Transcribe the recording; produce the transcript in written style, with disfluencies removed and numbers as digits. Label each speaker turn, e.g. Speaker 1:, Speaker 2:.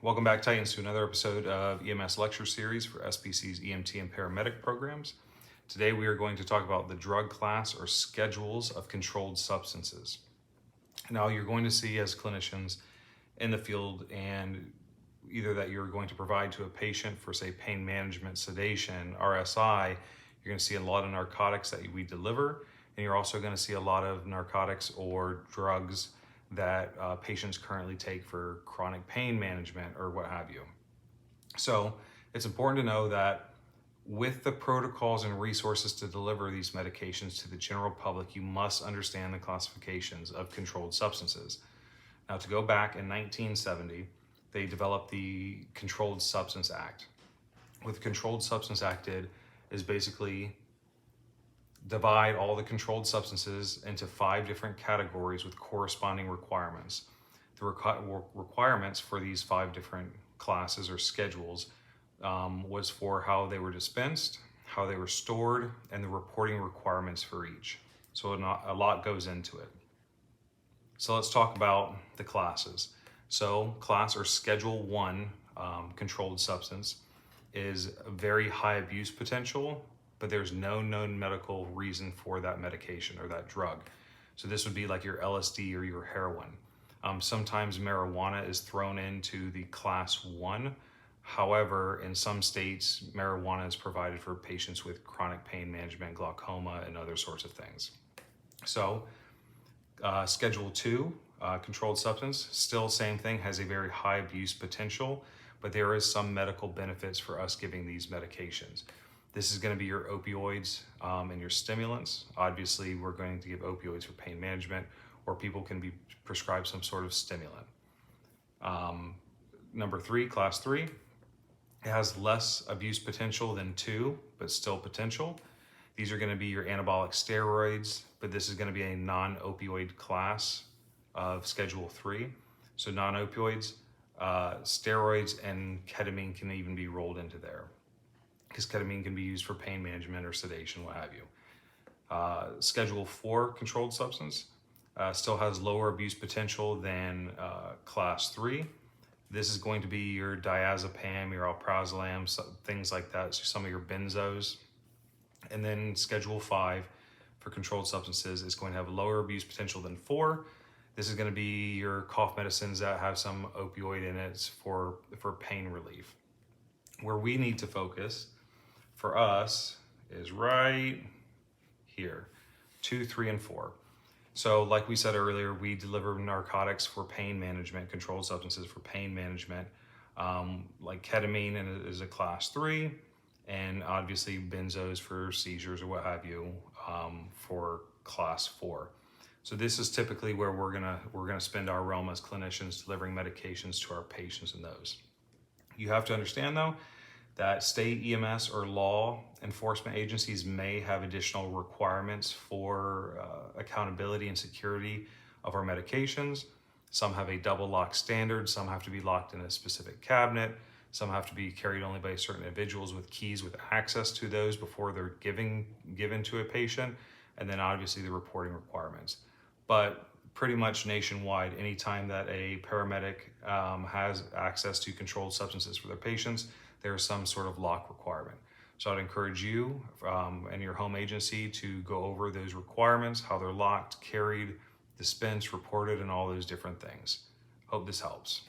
Speaker 1: Welcome back, Titans, to another episode of EMS Lecture Series for SPC's EMT and paramedic programs. Today we are going to talk about the drug class or schedules of controlled substances. Now you're going to see as clinicians in the field and either that you're going to provide to a patient for, say, pain management, sedation, RSI, you're going to see a lot of narcotics that we deliver, and you're also going to see a lot of narcotics or drugs that patients currently take for chronic pain management or what have you. So it's important to know that with the protocols and resources to deliver these medications to the general public, you must understand the classifications of controlled substances. Now, to go back in 1970, they developed the Controlled Substance Act. What the Controlled Substance Act did is basically divide all the controlled substances into 5 different categories with corresponding requirements. The requirements for these 5 different classes or schedules was for how they were dispensed, how they were stored, and the reporting requirements for each. So a lot goes into it. So let's talk about the classes. So class or Schedule 1 controlled substance is a very high abuse potential, but there's no known medical reason for that medication or that drug. So this would be like your LSD or your heroin. Sometimes marijuana is thrown into the class 1. However, in some states, marijuana is provided for patients with chronic pain management, glaucoma, and other sorts of things. So Schedule 2, controlled substance, still same thing, has a very high abuse potential, but there is some medical benefits for us giving these medications. This is going to be your opioids and your stimulants. Obviously, we're going to give opioids for pain management, or people can be prescribed some sort of stimulant. Number 3, class 3, it has less abuse potential than 2, but still potential. These are going to be your anabolic steroids, but this is going to be a non-opioid class of Schedule 3. So non-opioids, steroids and ketamine can even be rolled into there, because ketamine can be used for pain management or sedation, what have you. Schedule 4 controlled substance still has lower abuse potential than class 3. This is going to be your diazepam, your alprazolam, things like that, so some of your benzos. And then Schedule 5 for controlled substances is going to have lower abuse potential than 4. This is going to be your cough medicines that have some opioid in it for pain relief. Where we need to focus for us is right here, 2, 3, and 4. So like we said earlier, we deliver narcotics for pain management, controlled substances for pain management, like ketamine is a class 3, and obviously benzos for seizures or what have you for class 4. So this is typically where we're gonna spend our realm as clinicians, delivering medications to our patients in those. You have to understand though, that state EMS or law enforcement agencies may have additional requirements for accountability and security of our medications. Some have a double lock standard, some have to be locked in a specific cabinet, some have to be carried only by certain individuals with keys with access to those before they're given to a patient, and then obviously the reporting requirements. But pretty much nationwide, anytime that a paramedic has access to controlled substances for their patients, there's some sort of lock requirement. So I'd encourage you and your home agency to go over those requirements, how they're locked, carried, dispensed, reported, and all those different things. Hope this helps.